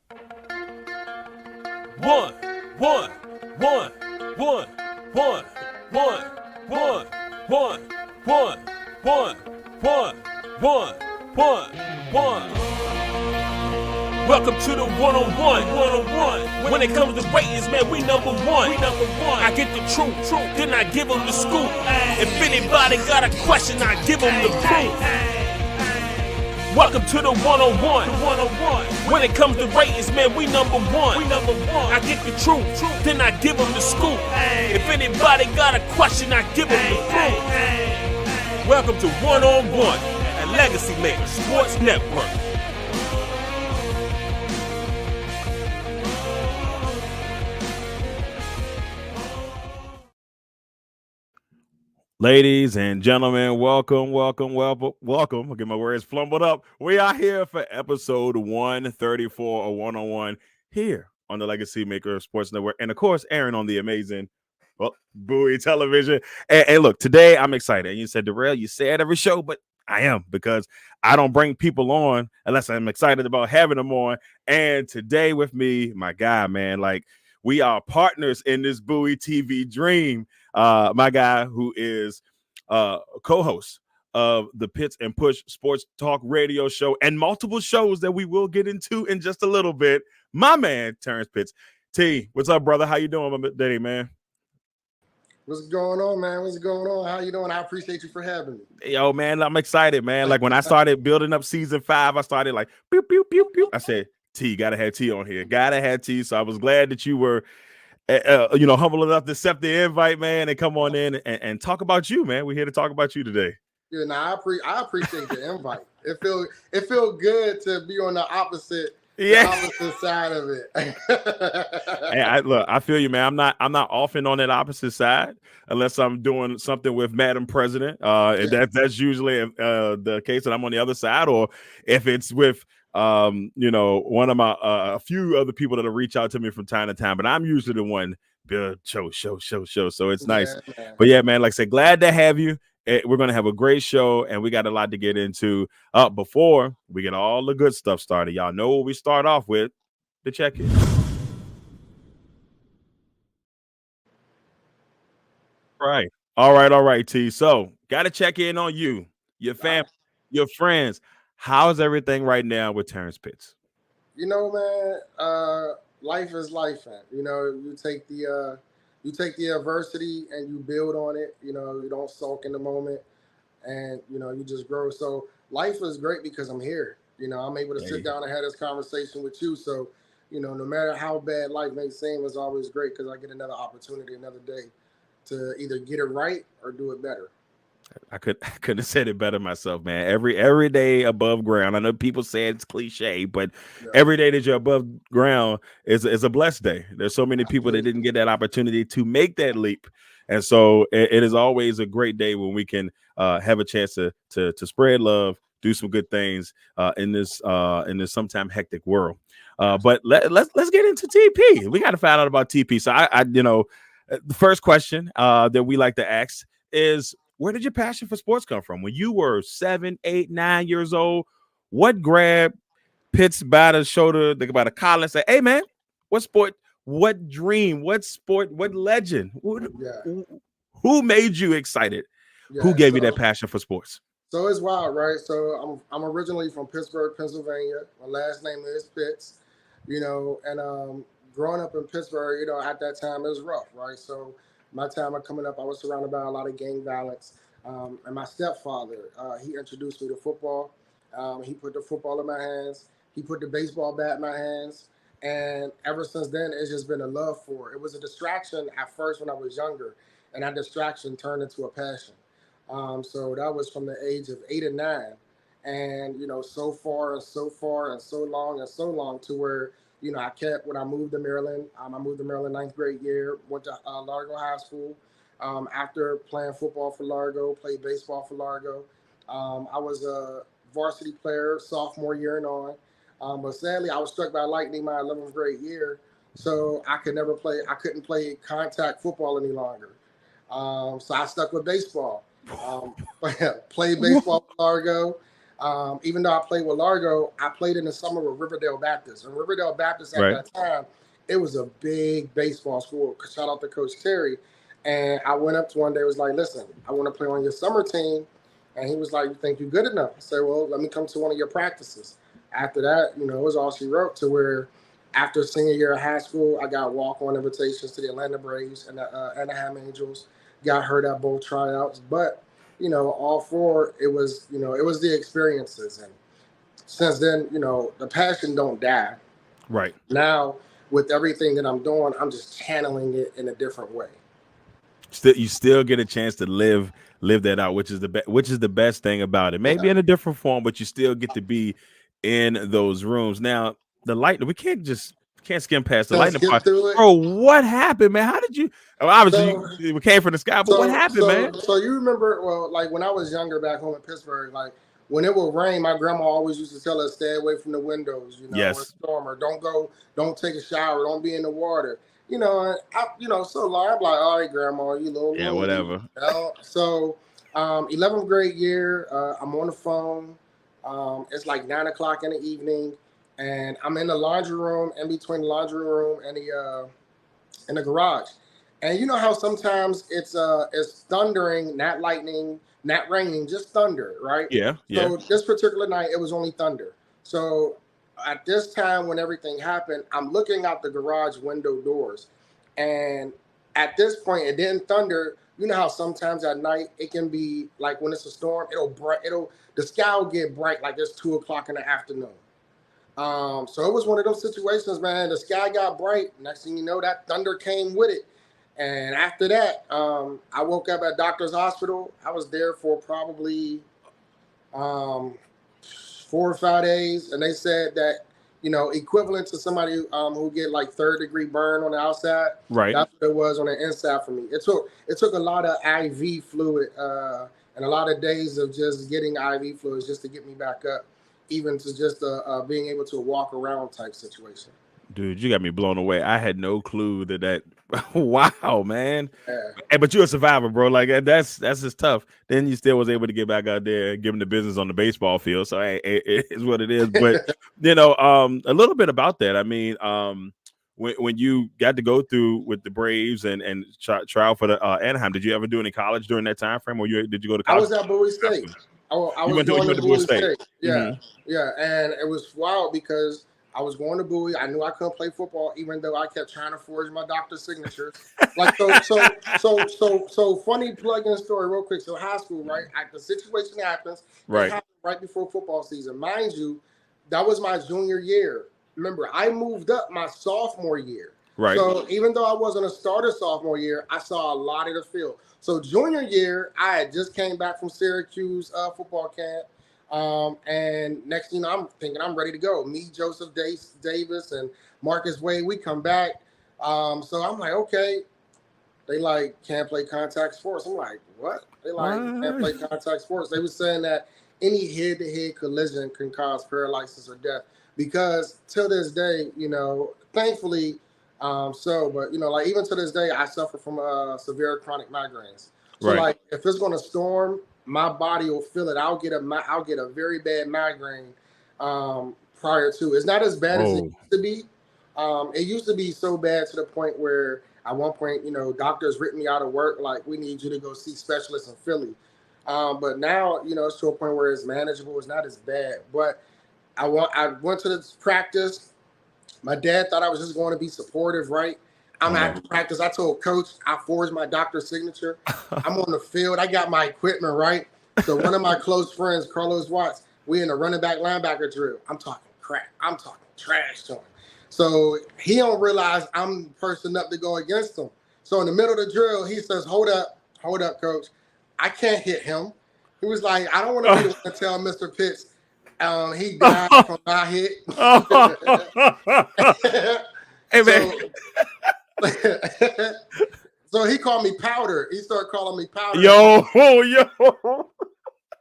One, one, one, one, one, one, one, one, one, one, one, one. Welcome to the one-on-one. When it comes to ratings, man, we number one. I get the truth, then I give them the scoop. If anybody got a question, I give them the proof. Welcome to the one-on-one. When it comes to ratings, man, we number one. I get the truth, then I give them the scoop. If anybody got a question, I give them the proof. Welcome to One-on-One at Legacy Maker Sports Network. Ladies and gentlemen, welcome. I'll get my words flumbled up. We are here for episode 134 of One-on-One here on the Legacy Maker Sports Network. And of course, Aaron on the amazing Bowie television. And look, today I'm excited. And you said, Darrell, you say it every show, but I am, because I don't bring people on unless I'm excited about having them on. And today with me, my guy, man, like, we are partners in this Bowie TV dream. My guy who is co-host of the Pitts and Push Sports Talk radio show and multiple shows that we will get into in just a little bit. My man, Terrance Pitts. T, what's up, brother? How you doing today, man? What's going on, man? What's going on? How you doing? I appreciate you for having me. Yo, man, I'm excited, man. Like when I started building up season 5, I started like, pew, pew, pew, pew. I said, T, gotta have T on here. Gotta have T. So I was glad that you were humble enough to accept the invite, man, and come on in and talk about you, man. We're here to talk about you today. Yeah, I appreciate the invite. It feel good to be on the opposite side of it. Hey, I feel you, man. I'm not often on that opposite side unless I'm doing something with Madam President. That's usually the case that I'm on the other side, or if it's with one of my a few other people that'll reach out to me from time to time, but I'm usually the one build show. So it's nice. Man. But yeah, man, like I said, glad to have you. We're gonna have a great show, and we got a lot to get into. Before we get all the good stuff started, y'all know what we start off with: the check-in. All right, T. So gotta check in on you, your family, your friends. How's everything right now with Terrance Pitts? Man, life is life, man. You take the adversity and you build on it. You don't sulk in the moment, and you just grow. So life is great because I'm here. I'm able to sit down and have this conversation with you. So, no matter how bad life may seem, it's always great because I get another opportunity, another day to either get it right or do it better. I couldn't have said it better myself, man. Every day above ground. I know people say it's cliche, but every day that you're above ground is a blessed day. There's so many people that didn't get that opportunity to make that leap, and so it is always a great day when we can have a chance to spread love, do some good things in this sometimes hectic world. But let's get into TP. We got to find out about TP. So I the first question that we like to ask is, where did your passion for sports come from? When you were 7, 8, 9 years old, what grabbed Pitts by the shoulder, by the collar, and say, "Hey, man, what sport, what dream, what sport, what legend? Who made you excited? Who gave you that passion for sports?" So it's wild, right? So I'm originally from Pittsburgh, Pennsylvania. My last name is Pitts, and growing up in Pittsburgh, at that time it was rough, right? So my time of coming up, I was surrounded by a lot of gang violence. And my stepfather, he introduced me to football. He put the football in my hands. He put the baseball bat in my hands. And ever since then, it's just been a love for it. It was a distraction at first when I was younger, and that distraction turned into a passion. So that was from the age of 8 and 9. And, so far and so long to where, I kept, when I moved to Maryland, I moved to Maryland 9th grade year, went to Largo High School. After playing football for Largo, played baseball for Largo. I was a varsity player sophomore year and on. But sadly, I was struck by lightning my 11th grade year. So I couldn't play contact football any longer. So I stuck with baseball. Played baseball for Largo. Even though I played with Largo, I played in the summer with Riverdale Baptist. And Riverdale Baptist at Right. that time, it was a big baseball school. Shout out to Coach Terry. And I went up to one day, was like, listen, I want to play on your summer team. And he was like, you think you're good enough? I said, well, let me come to one of your practices. After that, it was all she wrote, to where after senior year of high school, I got walk-on invitations to the Atlanta Braves and the Anaheim Angels. Got hurt at both tryouts. But, all four, it was the experiences. And since then, the passion don't die. Right. Now, with everything that I'm doing, I'm just channeling it in a different way. You still get a chance to live that out, which is the best thing about it. Maybe Yeah. in a different form, but you still get to be in those rooms. Now, the light, we can't skim past the Can I lightning skip part. through it? Bro, what happened, man? How did you obviously So, it came from the sky, but what So, happened, so, man? so you remember? Well, like when I was younger back home in Pittsburgh, like when it would rain, my grandma always used to tell us stay away from the windows. Or Yes. storm, or don't take a shower, don't be in the water. And so long. I'm like, all right, grandma, you little Yeah, loony. whatever. So, 11th grade year, I'm on the phone. It's like 9 o'clock in the evening, and I'm in the laundry room, in between the laundry room and the garage. And you know how sometimes it's thundering, not lightning, not raining, just thunder, right? Yeah, yeah. So this particular night, it was only thunder. So at this time, when everything happened, I'm looking out the garage window doors, and at this point, it didn't thunder. You know how sometimes at night it can be like when it's a storm, the sky will get bright like it's 2 o'clock in the afternoon. So it was one of those situations, man. The sky got bright. Next thing you know, that thunder came with it. And after that, I woke up at doctor's hospital. I was there for probably um, 4 or 5 days, and they said that equivalent to somebody who get like third-degree burn on the outside. Right. That's what it was on the inside for me. It took a lot of IV fluid and a lot of days of just getting IV fluids just to get me back up, even to just being able to walk around type situation. Dude, you got me blown away. I had no clue that wow, man. Yeah. Hey, but you're a survivor, bro. Like that's just tough. Then you still was able to get back out there and give him the business on the baseball field. So hey, it is what it is. But a little bit about that. I mean, when you got to go through with the Braves and try out for the Anaheim, did you ever do any college during that time frame, or did you go to I college? was at Bowie State. I You was went to going to Bowie Bowie State. State. Yeah, Mm-hmm. yeah, and it was wild because I was going to Bowie. I knew I couldn't play football, even though I kept trying to forge my doctor's signatures. Like so. Funny plug-in story, real quick. So high school, right? The situation happens. It Right, happened right before football season, mind you. That was my junior year. Remember, I moved up my sophomore year. right, So even though I wasn't a starter sophomore year, I saw a lot of the field. So junior year, I had just came back from Syracuse football camp. And next thing you know, I'm thinking I'm ready to go. Me, Joseph Davis, and Marcus Wade, we come back. So I'm like, okay. They like can't play contact sports. I'm like, what? They like can't what? play contact sports. They were saying that any head-to-head collision can cause paralysis or death. Because till this day, thankfully, but like even to this day, I suffer from severe chronic migraines. So Right. like, if it's gonna storm, my body will feel it. I'll get a very bad migraine prior to. It's not as bad as it Oh, used to be. It used to be so bad to the point where at one point, doctors ripped me out of work. Like, we need you to go see specialists in Philly. But now, it's to a point where it's manageable. It's not as bad. But I went to this practice. My dad thought I was just going to be supportive, right? I'm oh at no. the practice. I told coach I forged my doctor's signature. I'm on the field. I got my equipment, right? So one of my close friends, Carlos Watts, we in a running back linebacker drill. I'm talking crap. I'm talking trash to him. So he don't realize I'm the person up to go against him. So in the middle of the drill, he says, hold up, coach. I can't hit him. He was like, I don't want to be the one to tell Mr. Pitts he died from my hit. Hey man. so, so he called me Powder. He started calling me Powder. Yo.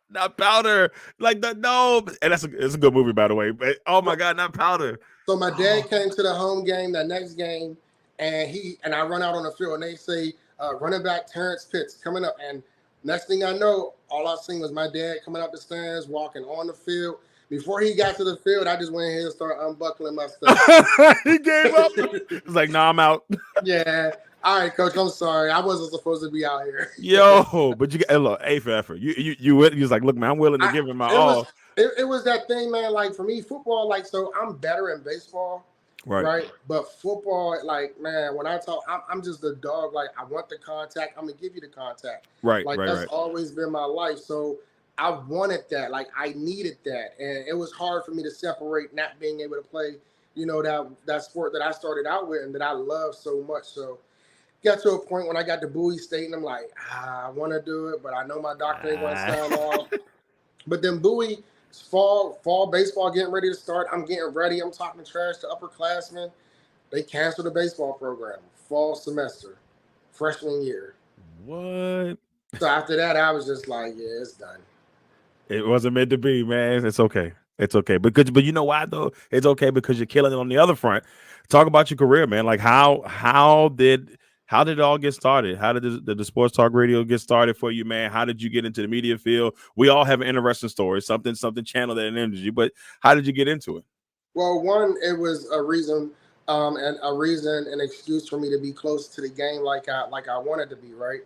Not Powder. Like the no. And it's a good movie, by the way. But oh my god, not Powder. So my dad came to the home game, that next game, and I run out on the field, and they say running back Terrance Pitts coming up, and Next thing I know, all I seen was my dad coming up the stands, walking on the field. Before he got to the field, I just went ahead and started unbuckling my stuff. He gave up. It's like, nah, I'm out. Yeah. All right, coach. I'm sorry. I wasn't supposed to be out here. Yo, but you got look, A for effort. You was like, look, man, I'm willing to I give him my it was all. it was that thing, man. Like for me, football. Like so, I'm better in baseball, Right, right? But football, like man, when I talk, I'm just the dog. Like I want the contact. I'm gonna give you the contact. right, Like right, that's right. always been my life. So I wanted that. Like I needed that, and it was hard for me to separate not being able to play. That sport that I started out with and that I love so much. So got to a point when I got to Bowie State, and I'm like, I want to do it, but I know my doctor ain't going to sign off. But then Bowie, fall baseball getting ready to start. I'm getting ready. I'm talking trash to upperclassmen. They canceled the baseball program, fall semester, freshman year. What? So after that, I was just like, yeah, it's done. It wasn't meant to be, man. It's okay. It's okay. But you know why though? It's okay because you're killing it on the other front. Talk about your career, man. Like how did it all get started? How did the sports talk radio get started for you, man? How did you get into the media field? We all have an interesting story, something channel that energy. But how did you get into it? Well, one, it was a reason, and a reason, an excuse for me to be close to the game, like I wanted to be. Right.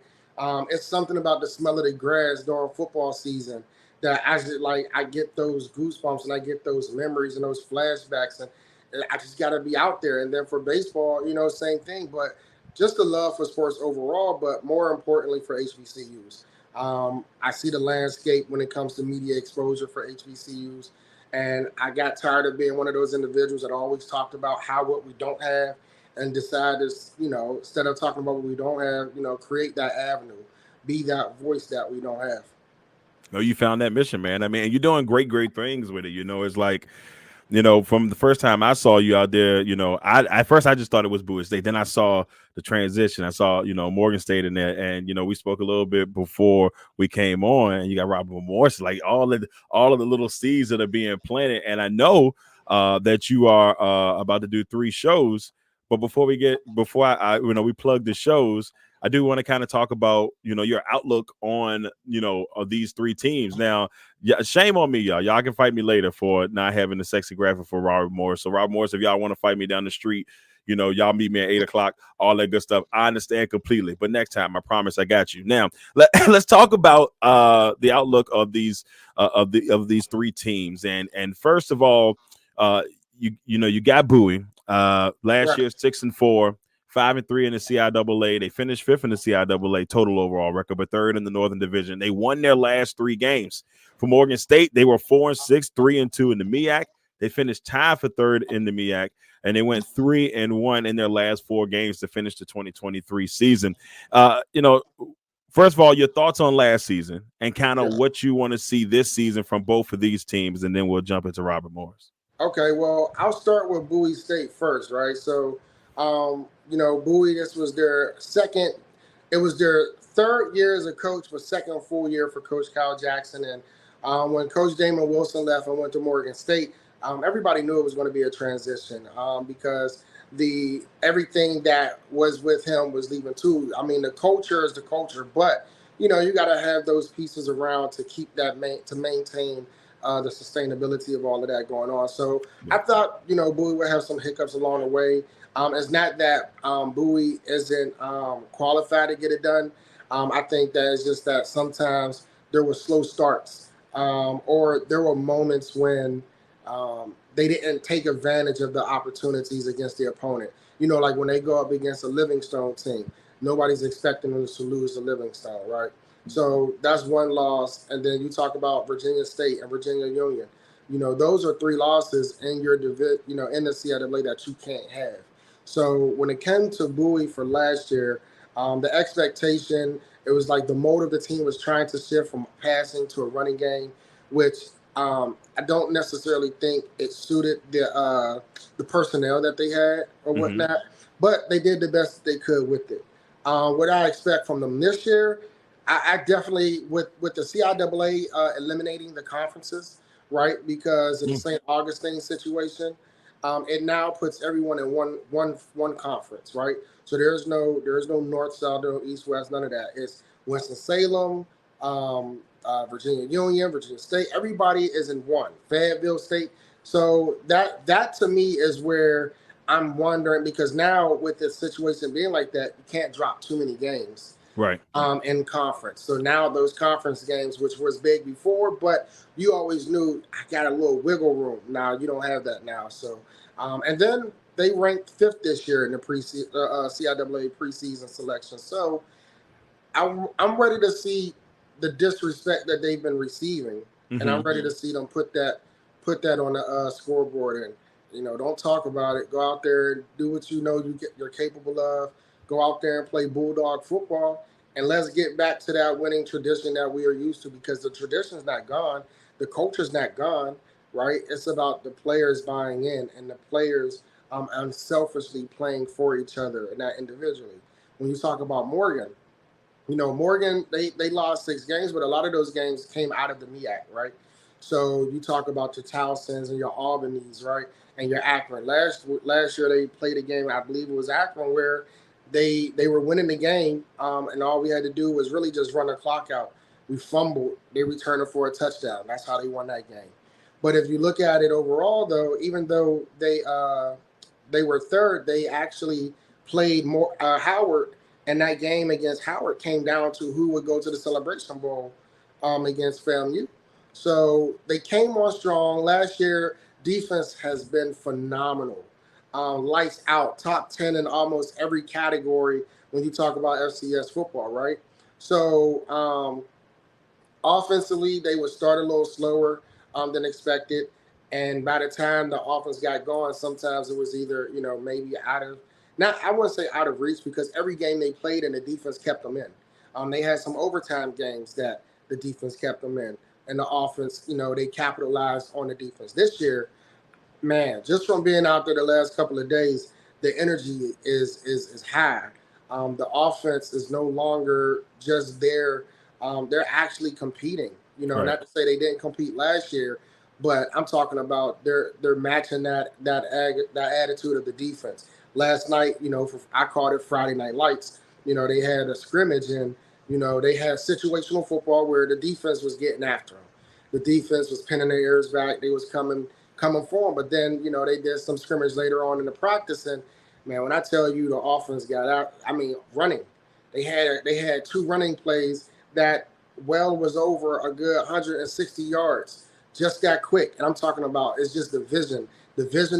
It's something about the smell of the grass during football season that I just like. I get those goosebumps and I get those memories and those flashbacks, and I just got to be out there. And then for baseball, same thing. But just the love for sports overall, but more importantly for HBCUs. I see the landscape when it comes to media exposure for HBCUs. And I got tired of being one of those individuals that always talked about how what we don't have and decided, instead of talking about what we don't have, create that avenue, be that voice that we don't have. Oh, you found that mission, man. I mean, you're doing great things with it. It's like from the first time I saw you out there, I at first I just thought it was Bowie State. Then I saw the transition. I saw, Morgan State in there, and we spoke a little bit before we came on, and you got Robert Morris, like all of the little seeds that are being planted. And I know that you are about to do 3 shows. But before I we plug the shows, I do want to kind of talk about your outlook on of these 3 teams. Now, yeah, shame on me, y'all. Y'all can fight me later for not having the sexy graphic for Robert Morris. So Robert Morris, if y'all want to fight me down the street, y'all meet me at 8 o'clock, all that good stuff. I understand completely. But next time, I promise I got you. Now, let's talk about the outlook of these of these 3 teams. And first of all, you got Bowie. Last Right. year, 6-4. 5-3 in the CIAA. They finished 5th in the CIAA total overall record, but 3rd in the Northern Division. They won their last 3 games. For Morgan State, they were 4-6, 3-2 in the MEAC. They finished tied for 3rd in the MEAC, and they went 3-1 in their last 4 games to finish the 2023 season. First of all, your thoughts on last season and kind of Yeah. what you want to see this season from both of these teams, and then we'll jump into Robert Morris. Okay, well, I'll start with Bowie State first, right? So, Bowie, this was their second, it was their third year as a coach, but second full year for Coach Kyle Jackson. And when Coach Damon Wilson left and went to Morgan State, everybody knew it was going to be a transition because the everything that was with him was leaving too. I mean, the culture is the culture, but you got to have those pieces around to keep that to maintain the sustainability of all of that going on. So I thought, Bowie would have some hiccups along the way. It's not that Bowie isn't qualified to get it done. I think that it's just that sometimes there were slow starts or there were moments when they didn't take advantage of the opportunities against the opponent. Like when they go up against a Livingstone team, nobody's expecting them to lose to Livingstone, right? So that's one loss. And then you talk about Virginia State and Virginia Union. Those are 3 losses in your division, in the CIAA that you can't have. So when it came to Bowie for last year, the expectation, it was like the mode of the team was trying to shift from passing to a running game, which I don't necessarily think it suited the personnel that they had or Mm-hmm. whatnot, but they did the best they could with it. What I expect from them this year, I definitely with the CIAA eliminating the conferences, right? Because of the St. Augustine situation, it now puts everyone in one conference, right? So there's no north, south, no east, west, none of that. It's Winston Salem, Virginia Union, Virginia State. Everybody is in one. Fayetteville State. So that to me is where I'm wondering, because now with the situation being like that, you can't drop too many games Right. in conference. So now those conference games, which was big before, but you always knew I got a little wiggle room. Now you don't have that now. So and then they ranked fifth this year in the CIAA preseason selection. So I'm ready to see the disrespect that they've been receiving, and I'm ready to see them put that on the scoreboard. And don't talk about it. Go out there and do what you know you're capable of. Go out there and play bulldog football, and let's get back to that winning tradition that we are used to. Because the tradition's not gone, the culture's not gone. Right? It's about the players buying in and the players unselfishly playing for each other and not individually. When you talk about Morgan, Morgan, they lost 6 games, but a lot of those games came out of the MEAC, right? So you talk about your Towsons and your Albanese, right? And your Akron. Last year they played a game, I believe it was Akron, where they were winning the game, and all we had to do was really just run the clock out. We fumbled, they returned it for a touchdown. That's how they won that game. But if you look at it overall, though, even though they were third, they actually played more Howard, and that game against Howard came down to who would go to the Celebration Bowl against FAMU. So they came on strong. Last year, defense has been phenomenal. Lights out, top 10 in almost every category when you talk about FCS football, right? So offensively, they would start a little slower than expected. And by the time the offense got going, sometimes it was either, maybe not, I wouldn't say out of reach, because every game they played and the defense kept them in. They had some overtime games that the defense kept them in. And the offense, they capitalized on the defense. This year, man, just from being out there the last couple of days, the energy is high. The offense is no longer just there. They're actually competing. Right. Not to say they didn't compete last year, but I'm talking about they're matching that attitude of the defense. Last night, I called it Friday Night Lights. They had a scrimmage, and they had situational football where the defense was getting after them. The defense was pinning their ears back. They was coming for them. But then, they did some scrimmage later on in the practice. And, man, when I tell you the offense got out, running. They had 2 running plays that was over a good 160 yards. Just got quick. And I'm talking about, it's just the vision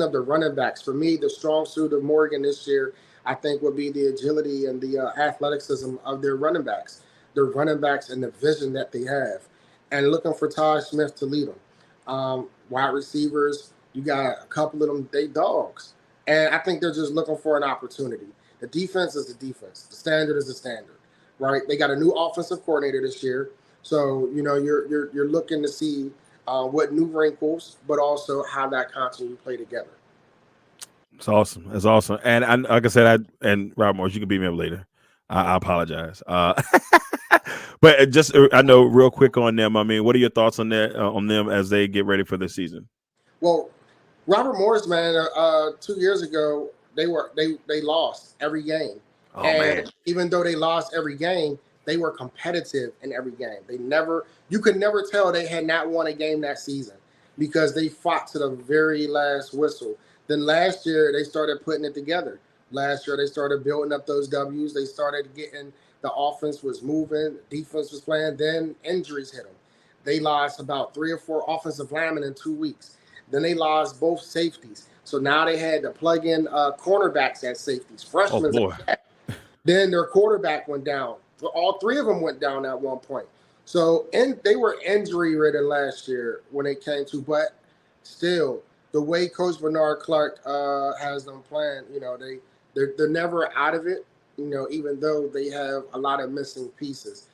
of the running backs. For me, the strong suit of Morgan this year, I think, would be the agility and the athleticism of their running backs. Their running backs and the vision that they have. And looking for Todd Smith to lead them. Wide receivers, you got a couple of them, they dogs. And I think they're just looking for an opportunity. The defense is the defense. The standard is the standard, right? They got a new offensive coordinator this year. So, you're looking to see what new wrinkles, but also how that continue to play together. It's awesome. It's awesome. And like I said, and Rob Morris, you can beat me up later. I apologize. But just I know real quick on them. I mean, what are your thoughts on that on them as they get ready for the season? Well, Robert Morris, man, 2 years ago they lost every game, Oh man. and even though they lost every game, they were competitive in every game. You could never tell they had not won a game that season because they fought to the very last whistle. Then last year they started putting it together. Last year they started building up those W's. They started getting the offense was moving, the defense was playing. Then injuries hit them. They lost about 3 or 4 offensive linemen in 2 weeks. Then they lost both safeties. So now they had to plug in cornerbacks as safeties, Oh freshmen. boy. Then their quarterback went down. All 3 of them went down at one point. So they were injury ridden last year when it came to, but still, the way Coach Bernard Clark has them playing, they're never out of it. Even though they have a lot of missing pieces.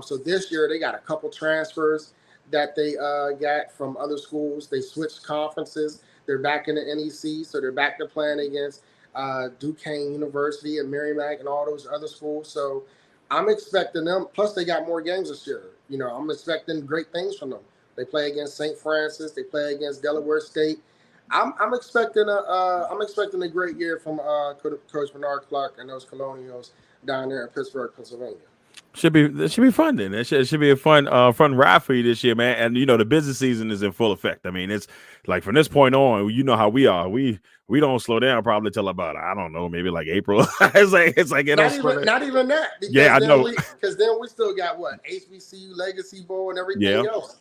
So this year they got a couple transfers that they got from other schools. They switched conferences. They're back in the NEC, so they're back to playing against Duquesne University and Merrimack and all those other schools. So I'm expecting them. Plus, they got more games this year. I'm expecting great things from them. They play against St. Francis. They play against Delaware State. I'm expecting a great year from Coach Bernard Clark and those Colonials down there in Pittsburgh, Pennsylvania. It should be fun then. It should be a fun ride for you this year, man. And the business season is in full effect. I mean, it's like from this point on, you know how we are. We don't slow down probably till about, I don't know, maybe like April. It's like it don't Not slow even down. not even that, Yeah, because I know. then we still got what, HBCU Legacy Bowl and everything Yeah. else.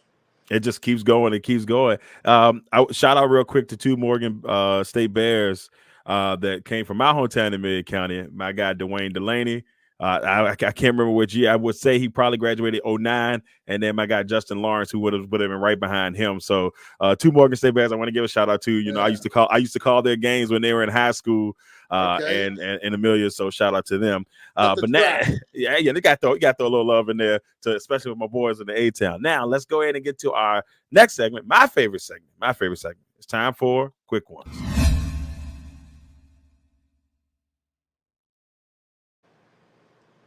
It just keeps going. It keeps going. Shout out real quick to two Morgan State Bears that came from my hometown in Mid County. My guy Dwayne Delaney. I can't remember which year. I would say he probably graduated 09, and then my guy Justin Lawrence, who would have been right behind him. So two Morgan State Bears I want to give a shout out to. I Yeah. used to call their games when they were in high school Okay. and Amelia. So shout out to them. Up the But now, track. yeah, they got throw a little love in there, especially with my boys in the A Town. Now let's go ahead and get to our next segment. My favorite segment. It's time for quick ones.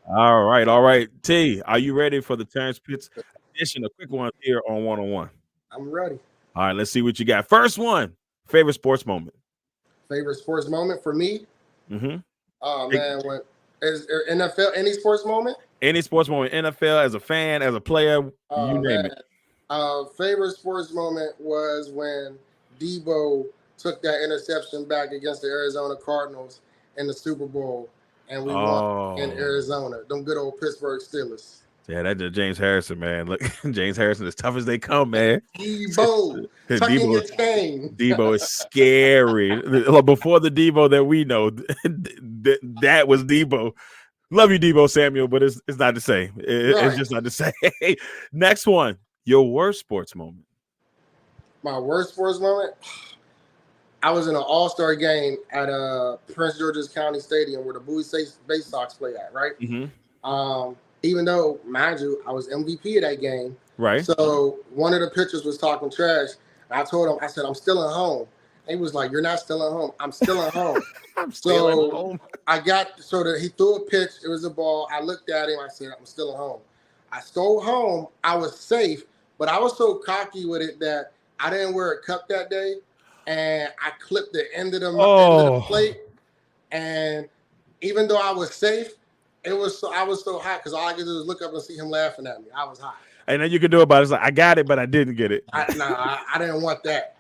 All right. T, are you ready for the Terrance Pitts edition of quick ones here on One on One? I'm ready. All right, let's see what you got. First one, favorite sports moment. Favorite sports moment for me? Mm-hmm. Oh man, when is there NFL any sports moment? Any sports moment, NFL, as a fan, as a player, you Oh name man. it. Favorite sports moment was when Debo took that interception back against the Arizona Cardinals in the Super Bowl, and we won in Oh, Arizona. Them good old Pittsburgh Steelers. yeah, that's James Harrison, man. Look, James Harrison, as tough as they come, man. Debo, tuck in Debo, your chain. Debo is scary. Before the Debo that we know, that was Debo. Love you, Debo Samuel, but it's not the same. It's Right. just not the same. Next one, your worst sports moment. My worst sports moment. I was in an all-star game at Prince George's County Stadium where the Bowie Bay Sox play at, right? Even though, mind you, I was MVP of that game. Right. So one of the pitchers was talking trash. I told him, I said, I'm still at home. And he was like, you're not still at home. I'm still at home. I'm still at home. He threw a pitch. It was a ball. I looked at him. I said, I'm still at home. I stole home. I was safe, but I was so cocky with it that I didn't wear a cup that day. And I clipped the end of the plate. And even though I was safe, I was so hot because all I could do was look up and see him laughing at me. I was hot. And then you can do about it. It's like, I got it, but I didn't get it. I didn't want that.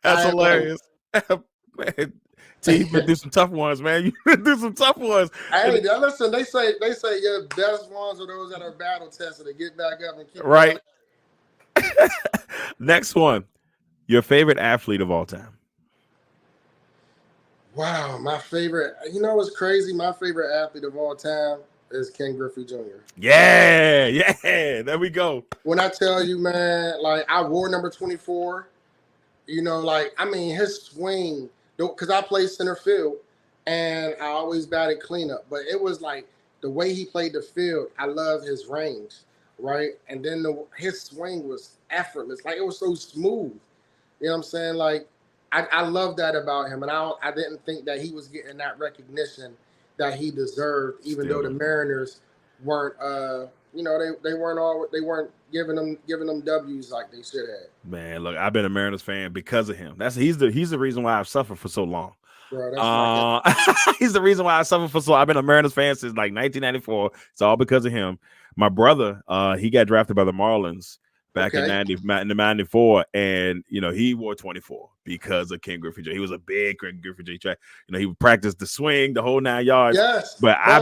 That's hilarious. Man, T, you been through some tough ones, man. You been through some tough ones. Hey, listen, they say your best ones are those that are battle tested to get back up and keep right. Next one, your favorite athlete of all time. Wow, my favorite. You know what's crazy? My favorite athlete of all time is Ken Griffey Jr. Yeah, there we go. When I tell you, man, like I wore number 24, his swing, because I played center field and I always batted cleanup, but it was like the way he played the field, I love his range, right? And then his swing was effortless, like it was so smooth. You know what I'm saying? Like I love that about him, and I didn't think that he was getting that recognition that he deserved, even though the Mariners weren't, they weren't giving them W's like they should have. Man, look, I've been a Mariners fan because of him. He's the reason why I've suffered for so long. Bro, that's he's the reason why I suffered for so long. I've been a Mariners fan since like 1994. It's all because of him. My brother, he got drafted by the Marlins back in 94, and he wore 24 because of Ken Griffey Jr. He was a big Ken Griffey Jr. track. He would practice the swing, the whole 9 yards. Yes, but I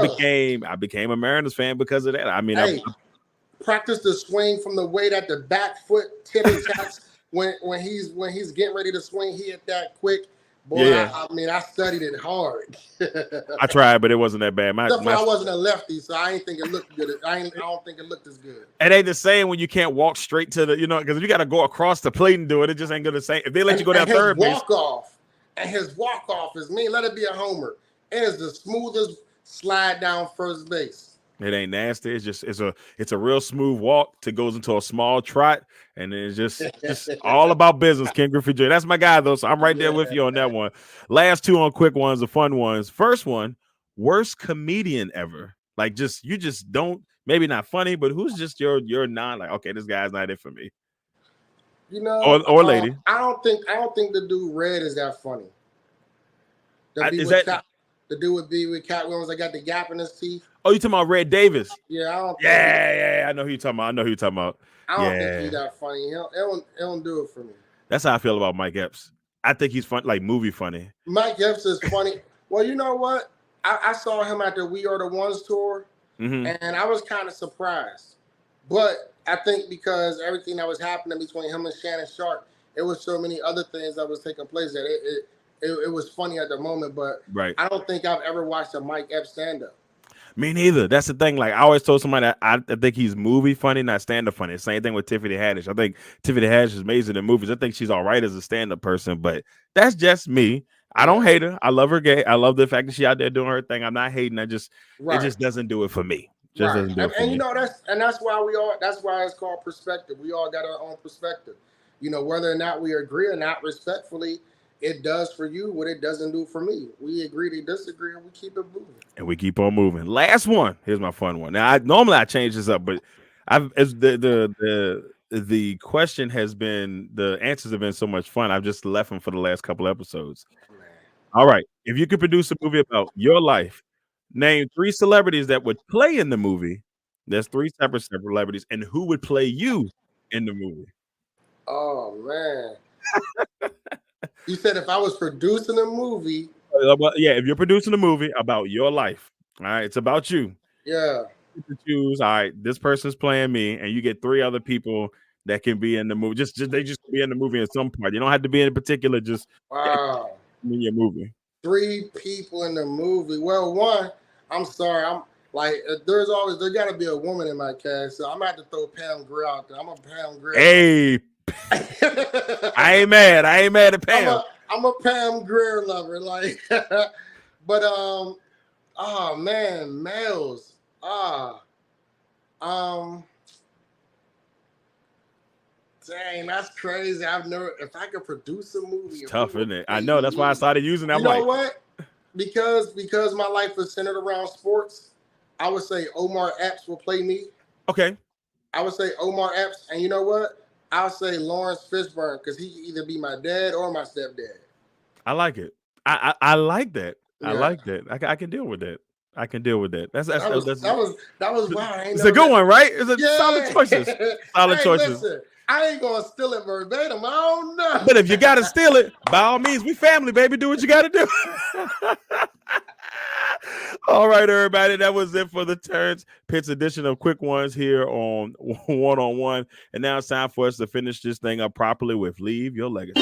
became a Mariners fan because of that. I mean, I practice the swing from the way that the back foot tippy taps when he's getting ready to swing. He hit that quick. Boy, yeah. I studied it hard. I tried, but it wasn't that bad. I wasn't a lefty, so I ain't think it looked good. I don't think it looked as good. It ain't the same when you can't walk straight to the, because if you got to go across the plate and do it, it just ain't gonna say. If they let you go down third base, his walk off is mean. Let it be a homer. It is the smoothest slide down first base. It ain't nasty. It's just it's a real smooth walk. It goes into a small trot, and it's just all about business. Ken Griffey Jr. That's my guy though, so I'm right there with you on that one. Last two on quick ones, the fun ones. First one, worst comedian ever. Like you just don't, maybe not funny, but who's just your non, like, okay, this guy's not it for me. Or lady. I don't think the dude Red is that funny. The dude with Cat Williams, that got the gap in his teeth. Oh, you talking about Red Davis? Yeah, I don't think he. Yeah, I know who you talking about. I know who you talking about. I don't think he Yeah, that funny. It don't do it for me. that's how I feel about Mike Epps. I think he's fun, like movie funny. Mike Epps is funny. Well, you know what? I saw him at the We Are the Ones tour, Mm-hmm. and I was kind of surprised. But I think because everything that was happening between him and Shannon Sharp, it was so many other things that was taking place that it was funny at the moment. But Right. I don't think I've ever watched a Mike Epps stand up. Me neither. That's the thing. Like I always told somebody that I think he's movie funny, not stand up funny. Same thing with Tiffany Haddish. I think Tiffany Haddish is amazing in movies. I think she's all right as a stand up person, but that's just me. I don't hate her. I love her gay. I love the fact that she out there doing her thing. I'm not hating. It just doesn't do it for me. Just Right. doesn't do it for And me. you know that's why that's why it's called perspective. We all got our own perspective. You know, whether or not we agree or not, respectfully, it does for you what it doesn't do for me. We agree to disagree and we keep it moving. And we keep on moving. Last one. Here's my fun one. Now, normally I change this up, but I've as the question has been the answers have been so much fun. I've just left them for the last couple episodes. All right. If you could produce a movie about your life, name 3 celebrities that would play in the movie. There's 3 separate celebrities, and who would play you in the movie? Oh man. You said if I was producing a movie. Well, yeah, if you're producing a movie about your life, all right, it's about you. Yeah. You can choose. All right, this person's playing me, and you get 3 other people that can be in the movie. Just they just be in the movie in some part. You don't have to be in particular. Just Wow. in your movie. 3 people in the movie. Well, one, I'm sorry. I'm like there gotta be a woman in my cast. So I'm gonna have to throw Pam Grier out there. I'm a Pam Grier. Hey, I ain't mad. I ain't mad at Pam. I'm a Pam Grier lover, like, but oh man, males, dang, that's crazy. I've never, if I could produce a movie, it's tough, isn't it? I know. That's why I started using that. You know what? Because my life is centered around sports, I would say Omar Epps will play me. Okay. I would say Omar Epps, and you know what? I'll say Lawrence Fishburne because he can either be my dad or my stepdad. I like it. I like that. Yeah. I like that. I can deal with that. I can deal with that. That was wow. It's a good one, right? It's a solid choices. Solid choices. Listen, I ain't gonna steal it verbatim. I don't know. But if you gotta steal it, by all means, we family, baby. Do what you gotta do. All right, everybody. That was it for the Terrance Pitts edition of Quick Ones here on One on One. And now it's time for us to finish this thing up properly with Leave Your Legacy.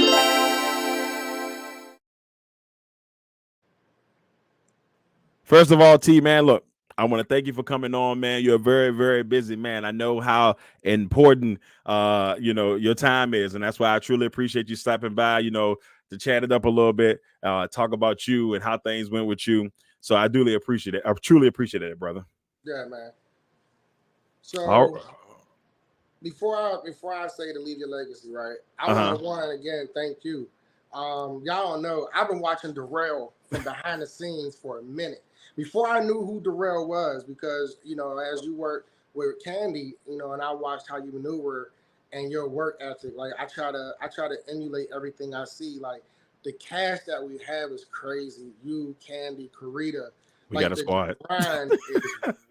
First of all, T, man, look, I want to thank you for coming on, man. You're a very, very busy man. I know how important, your time is, and that's why I truly appreciate you stopping by, to chat it up a little bit, talk about you and how things went with you. So I truly appreciate it. I truly appreciate it, brother. Yeah, man. So before I say to leave your legacy, right? I want to one again thank you. Y'all don't know, I've been watching Darrell from behind the scenes for a minute. Before I knew who Darrell was, because as you work with Candy, and I watched how you maneuver and your work ethic. Like I try to emulate everything I see. Like the cast that we have is crazy. You, Candy, Karita. We got a squad. Grind is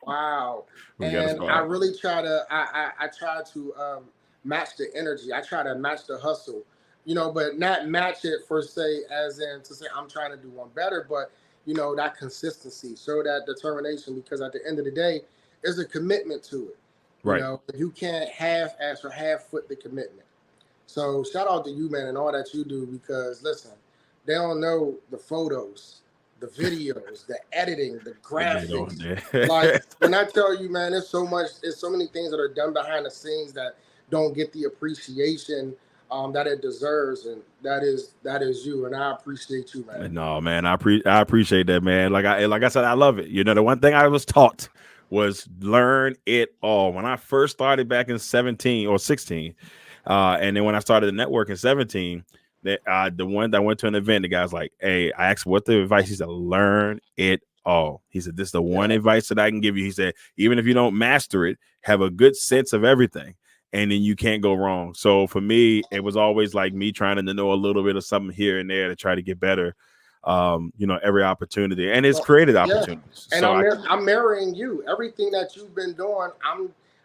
wow. And I really try to I try to match the energy. I try to match the hustle. But not match it for say as in to say I'm trying to do one better, but that consistency, show that determination, because at the end of the day, there's a commitment to it. Right. You can't half-ass or half-foot the commitment. So shout out to you, man, and all that you do, because listen, they don't know the photos, the videos, the editing, the graphics. Like when I tell you, man, there's so many things that are done behind the scenes that don't get the appreciation that it deserves, and that is you, and I appreciate you, man. No, man, I appreciate that, man. Like I said, I love it. The one thing I was taught was learn it all. When I first started back in 17 or 16, and then when I started the network in 17, the one that went to an event, the guy's like, "Hey," I asked what the advice. He said, "Learn it all." He said, "This is the one advice that I can give you." He said, "Even if you don't master it, have a good sense of everything, and then you can't go wrong." So for me, it was always like me trying to know a little bit of something here and there to try to get better. every opportunity, and it's Well, created yeah, opportunities. and So I I'm marrying you. Everything that you've been doing,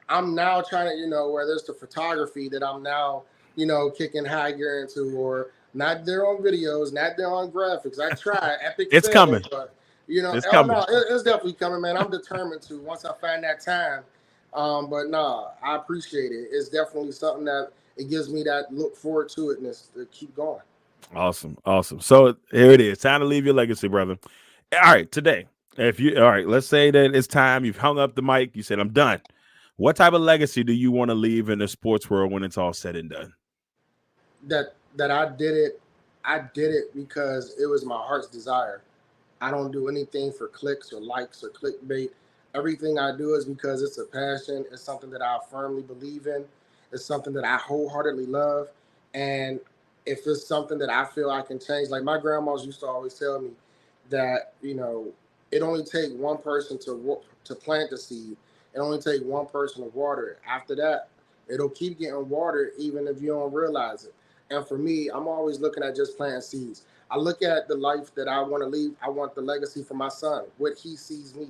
I'm now trying to, whether it's the photography that I'm now, kicking high gear into, or not there on videos, not there on graphics. I try, epic it's fail, coming. but It's oh coming. no, it's definitely coming, man. I'm determined to once I find that time. But nah, I appreciate it. It's definitely something that it gives me that look forward to it and to keep going. Awesome, awesome. So here it is. Time to leave your legacy, brother. All right, today. If you all right, let's say that it's time. You've hung up the mic. You said, "I'm done." What type of legacy do you want to leave in the sports world when it's all said and done? That I did it because it was my heart's desire. I don't do anything for clicks or likes or clickbait. Everything I do is because it's a passion. It's something that I firmly believe in. It's something that I wholeheartedly love. And if it's something that I feel I can change, like my grandmas used to always tell me that, it only take one person to plant the seed. It only take one person to water it. After that, it'll keep getting watered even if you don't realize it. And for me, I'm always looking at just planting seeds. I look at the life that I want to leave. I want the legacy for my son, what he sees me.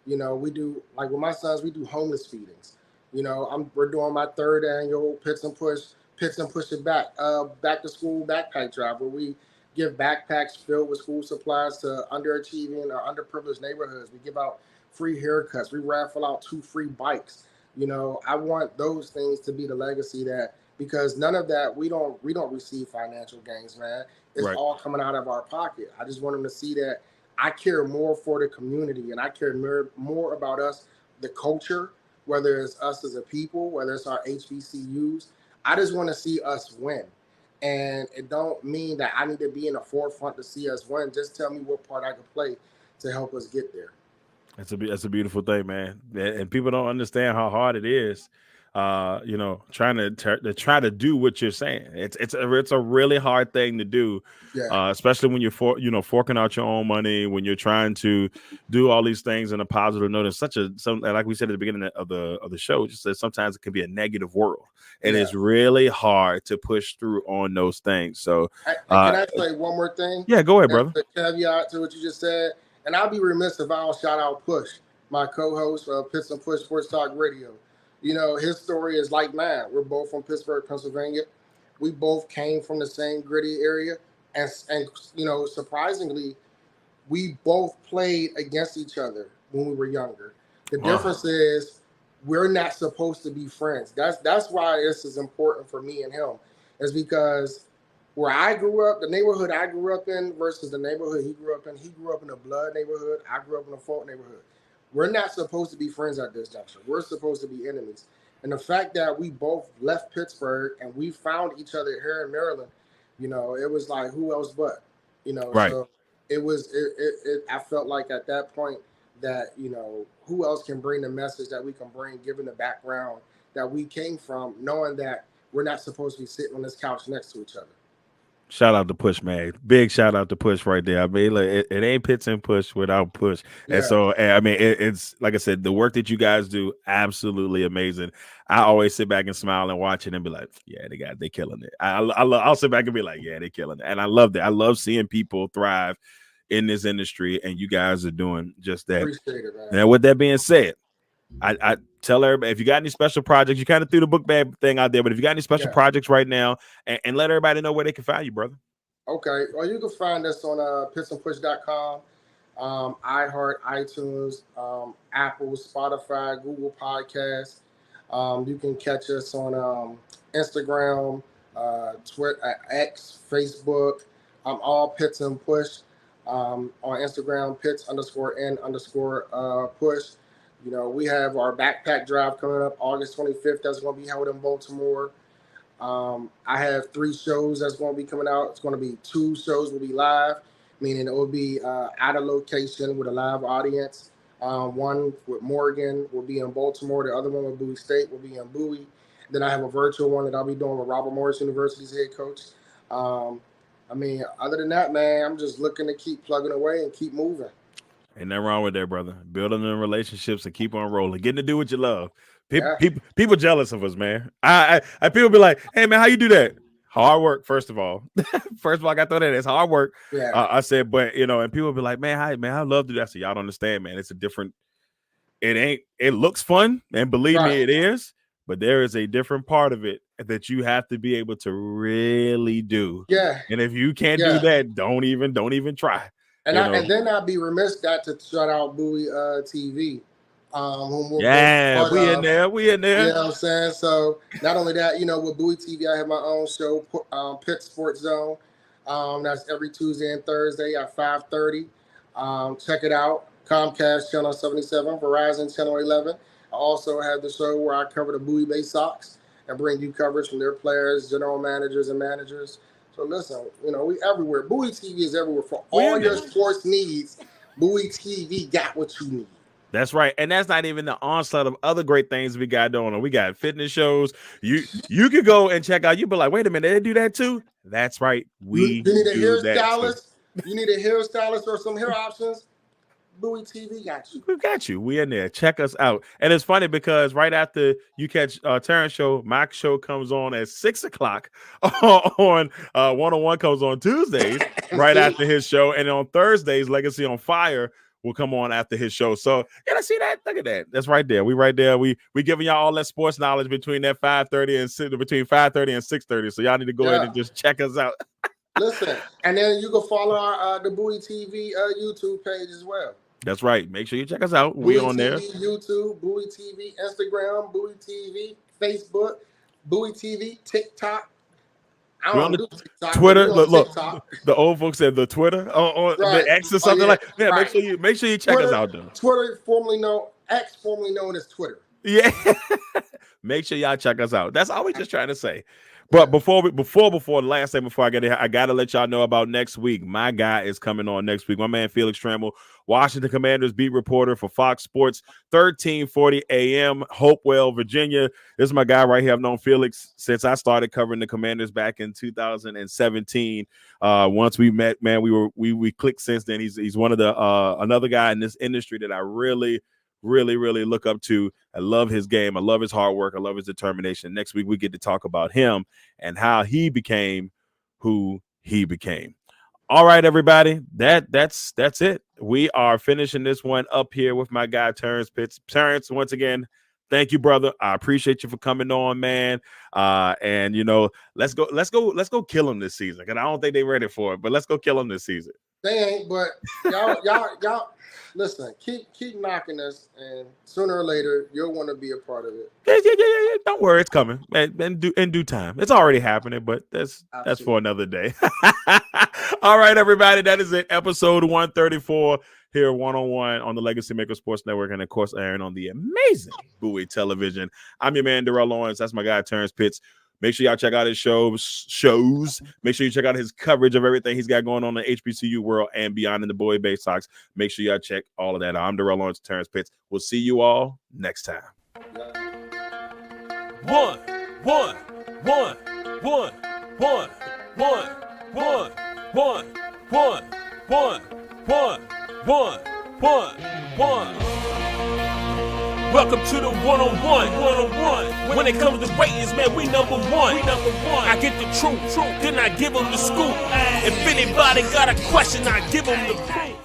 We do like with my sons, we do homeless feedings. We're doing my third annual Pits and Push It back to school backpack drive where we give backpacks filled with school supplies to underachieving or underprivileged neighborhoods. We give out free haircuts. We raffle out 2 free bikes. I want those things to be the legacy that because none of that we don't receive financial gains, man. It's Right. all coming out of our pocket. I just want them to see that I care more for the community and I care more about us, the culture, whether it's us as a people, whether it's our HBCUs. I just want to see us win. And it don't mean that I need to be in the forefront to see us win. Just tell me what part I can play to help us get there. That's a beautiful thing, man. And people don't understand how hard it is. Trying to try to do what you're saying. It's a really hard thing to do, Yeah, especially when you're forking out your own money when you're trying to do all these things in a positive note. It's such a some like we said at the beginning of the show. Just that sometimes it can be a negative world, and yeah. it's really hard to push through on those things. So, And can uh, I say one more thing? yeah, go ahead, As brother. a caveat to what you just said, and I'll be remiss if I don't shout out Push, my co-host of Pitts and Push Sports Talk Radio. His story is like mine. We're both from Pittsburgh, Pennsylvania. We both came from the same gritty area, and surprisingly, we both played against each other when we were younger. The Oh, difference is we're not supposed to be friends. That's why this is important for me and him, is because where I grew up, the neighborhood I grew up in versus the neighborhood he grew up in a blood neighborhood. I grew up in a folk neighborhood. We're not supposed to be friends at this juncture. We're supposed to be enemies. And the fact that we both left Pittsburgh and we found each other here in Maryland, it was like who else but, right. so I felt like at that point that who else can bring the message that we can bring given the background that we came from, knowing that we're not supposed to be sitting on this couch next to each other. Shout out to Push, man. Big shout out to Push right there. I mean, look, it ain't Pits and Push without Push. And Yeah, so, I mean, it's like I said, the work that you guys do, absolutely amazing. I always sit back and smile and watch it and be like, yeah, they killing it. I'll sit back and be like, yeah, they killing it. And I love that. I love seeing people thrive in this industry, and you guys are doing just that. appreciate it, man. Now, with that being said, I tell everybody if you got any special projects, you kind of threw the book bag thing out there, but if you got any special Yeah. projects right now, and let everybody know where they can find you, brother. Okay. Well, you can find us on pitsandpush.com, iHeart, iTunes, Apple, Spotify, Google Podcasts. You can catch us on Instagram, Twitter, X, Facebook. All Pits and Push. On Instagram, Pits underscore N underscore push. We have our backpack drive coming up August 25th. That's going to be held in Baltimore. I have 3 shows that's going to be coming out. It's going to be 2 shows will be live, meaning it will be at a location with a live audience. One with Morgan will be in Baltimore. The other one with Bowie State will be in Bowie. Then I have a virtual one that I'll be doing with Robert Morris University's head coach. Um, other than that, man, I'm just looking to keep plugging away and keep moving. Ain't nothing wrong with that, brother. Building them relationships and keep on rolling. Getting to do what you love. Yeah, People jealous of us, man. I people be like, hey man, how you do that? Hard work, first of all. First of all, I got to throw that. It's hard work. Yeah. I said, but and people be like, man, I love to do that. So y'all don't understand, man. It's a different. It looks fun, and believe me, it is. But there is a different part of it that you have to be able to really do. Yeah. And if you can't do that, don't even try. And then I'd be remiss not to shout out Bowie TV. We in there. You know what I'm saying? So not only that, with Bowie TV, I have my own show, Pitts Sports Zone. That's every Tuesday and Thursday at 5:30. Check it out. Comcast Channel 77, Verizon Channel 11. I also have the show where I cover the Bowie Bay Sox and bring you coverage from their players, general managers, and managers. So listen, we everywhere. Bowie TV is everywhere for all your sports needs. Bowie TV got what you need. That's right. And that's not even the onslaught of other great things we got going on. We got fitness shows. You could go and check out. You'd be like, wait a minute, they do that too? That's right. You need a hairstylist. You need a hairstylist or some hair options. Bowie TV got you. We got you. We in there. Check us out. And it's funny because right after you catch Terrance show, my show comes on at 6:00 on 101 comes on Tuesdays right after his show. And on Thursdays, Legacy on Fire will come on after his show. So yeah, see that? Look at that. That's right there. We right there. We giving y'all all that sports knowledge between that 5:30 and between 5:30 and 6:30. So y'all need to go ahead and just check us out. Listen, and then you can follow our the Bowie TV YouTube page as well. That's right. Make sure you check us out. We on there. YouTube, Bowie TV, Instagram, Bowie TV, Facebook, Bowie TV, TikTok. I don't do TikTok. Twitter. Look, the old folks said the Twitter or the X or something like. Yeah, right. Make sure you check us out though. Twitter, X, formerly known as Twitter. Yeah. Make sure y'all check us out. That's all we just trying to say. But before the last thing before I get here, I gotta let y'all know about next week. My guy is coming on next week. My man Felix Trammell, Washington Commanders beat reporter for Fox Sports, 1340 AM, Hopewell, Virginia. This is my guy right here. I've known Felix since I started covering the Commanders back in 2017. Once we met, man, we clicked since then. He's one of the another guy in this industry that I really look up to. I love his game. I love his hard work. I love his determination. Next week, we get to talk about him and how he became who he became. All right, everybody. That's it. We are finishing this one up here with my guy, Terrance Pitts. Terrance, once again, thank you, brother. I appreciate you for coming on, man. And let's go kill him this season. And I don't think they're ready for it, but let's go kill him this season. They ain't, but y'all listen, keep knocking us, and sooner or later you'll want to be a part of it. Yeah. Don't worry, it's coming. In due time. It's already happening, but that's for another day. All right, everybody, that is it. Episode 134 here, 101 on the Legacy Maker Sports Network, and of course, airing on the amazing Bowie Television. I'm your man, Darrell Owens. That's my guy, Terrance Pitts. Make sure y'all check out his shows. Make sure you check out his coverage of everything he's got going on in the HBCU world and beyond in the Bowie Bay Sox. Make sure y'all check all of that out. I'm Darrell Owens, Terrance Pitts. We'll see you all next time. One. Welcome to the 101. When it comes to ratings, man, we number one. I get the truth, then I give them the scoop. If anybody got a question, I give them the proof.